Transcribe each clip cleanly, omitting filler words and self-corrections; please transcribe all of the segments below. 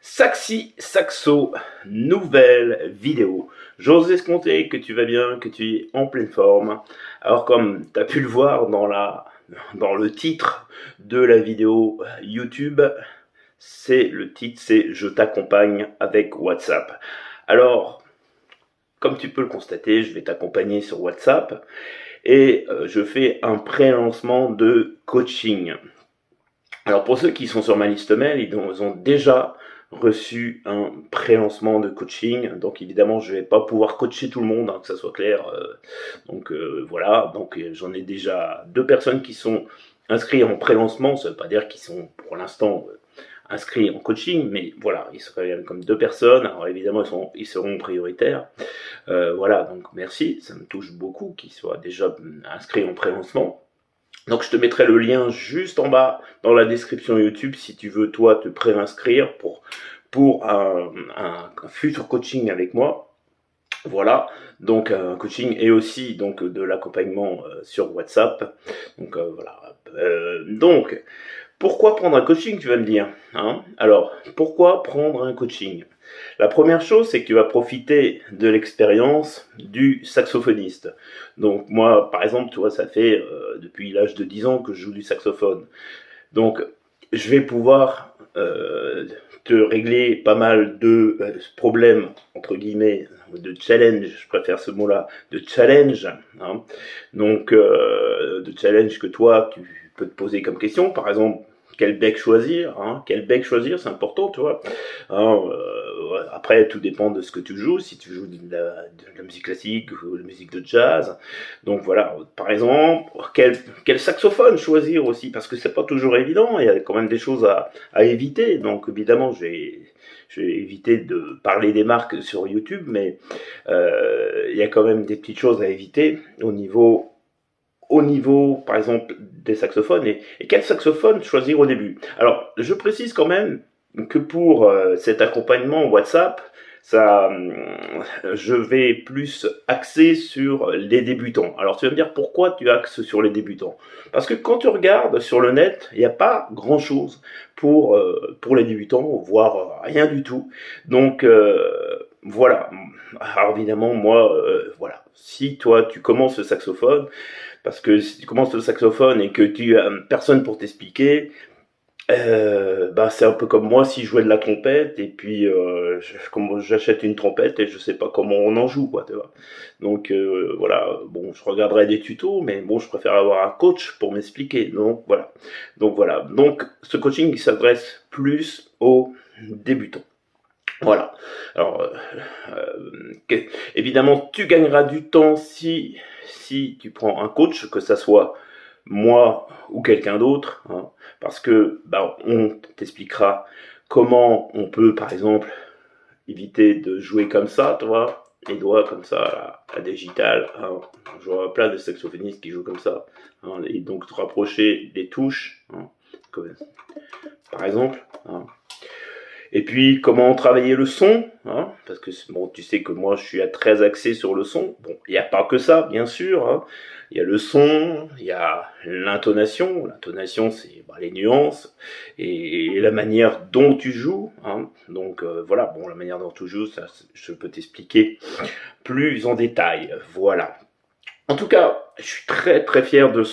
Saxi Saxo, nouvelle vidéo. J'ose escompter que tu vas bien, que tu es en pleine forme. Alors comme tu as pu le voir dans le titre de la vidéo YouTube, le titre c'est Je t'accompagne avec WhatsApp. Alors, comme tu peux le constater, je vais t'accompagner sur WhatsApp et je fais un pré-lancement de coaching. Alors pour ceux qui sont sur ma liste mail, ils ont déjà reçu un pré-lancement de coaching, donc évidemment je vais pas pouvoir coacher tout le monde, que ça soit clair, voilà, donc j'en ai déjà 2 personnes qui sont inscrites en pré-lancement, ça veut pas dire qu'ils sont pour l'instant inscrits en coaching, mais voilà, ils seraient comme 2 personnes, alors évidemment ils seront prioritaires, voilà, donc merci, ça me touche beaucoup qu'ils soient déjà inscrits en pré-lancement. Donc je te mettrai le lien juste en bas dans la description YouTube si tu veux toi te préinscrire pour un futur coaching avec moi. Voilà, donc un coaching et aussi donc de l'accompagnement sur WhatsApp. Donc voilà. Donc pourquoi prendre un coaching, tu vas me dire, hein? Alors pourquoi prendre un coaching? La première chose, c'est que tu vas profiter de l'expérience du saxophoniste. Donc moi, par exemple, tu vois, ça fait depuis l'âge de 10 ans que je joue du saxophone. Donc je vais pouvoir te régler pas mal de problèmes, entre guillemets, de challenge, je préfère ce mot-là, de challenge. Hein. Donc de challenge que toi, tu peux te poser comme question, par exemple, quel bec choisir, hein, quel bec choisir, c'est important, tu vois. Hein, après, tout dépend de ce que tu joues, si tu joues de la musique classique ou de la musique de jazz. Donc voilà, par exemple, quel saxophone choisir aussi, parce que c'est pas toujours évident, il y a quand même des choses à éviter. Donc évidemment, je vais éviter de parler des marques sur YouTube, mais il y a quand même des petites choses à éviter au niveau, par exemple, des saxophones. Et quel saxophone choisir au début? Alors, je précise quand même que pour cet accompagnement WhatsApp, je vais plus axer sur les débutants. Alors, tu vas me dire pourquoi tu axes sur les débutants? Parce que quand tu regardes sur le net, il n'y a pas grand-chose pour les débutants, voire rien du tout. Donc, voilà. Alors évidemment, moi, voilà. Si toi, tu commences le saxophone, parce que si tu commences le saxophone et que tu as personne pour t'expliquer, c'est un peu comme moi si je jouais de la trompette et puis j'achète une trompette et je sais pas comment on en joue, quoi, tu vois. Donc voilà, bon, je regarderai des tutos, mais bon, je préfère avoir un coach pour m'expliquer. Donc voilà. Donc ce coaching il s'adresse plus aux débutants. Voilà. Alors, évidemment, tu gagneras du temps si tu prends un coach, que ça soit moi ou quelqu'un d'autre, hein, parce que on t'expliquera comment on peut, par exemple, éviter de jouer comme ça, tu vois, les doigts comme ça, à digital. Hein. Je vois plein de saxophonistes qui jouent comme ça, hein, et donc te rapprocher des touches, hein, par exemple. Hein. Et puis, comment travailler le son, hein, parce que bon, tu sais que moi, je suis très axé sur le son. Bon, il n'y a pas que ça, bien sûr. Hein. Il y a le son, il y a l'intonation. L'intonation, c'est les nuances et la manière dont tu joues. Hein. Donc voilà, bon, la manière dont tu joues, ça, je peux t'expliquer plus en détail. Voilà. En tout cas, je suis très très fier de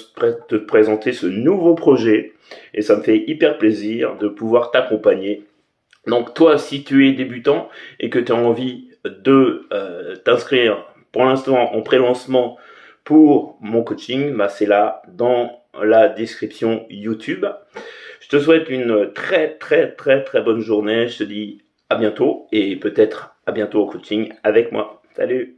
te présenter ce nouveau projet et ça me fait hyper plaisir de pouvoir t'accompagner. Donc toi, si tu es débutant et que tu as envie de t'inscrire pour l'instant en pré-lancement pour mon coaching, c'est là dans la description YouTube. Je te souhaite une très très très très bonne journée. Je te dis à bientôt et peut-être à bientôt au coaching avec moi. Salut!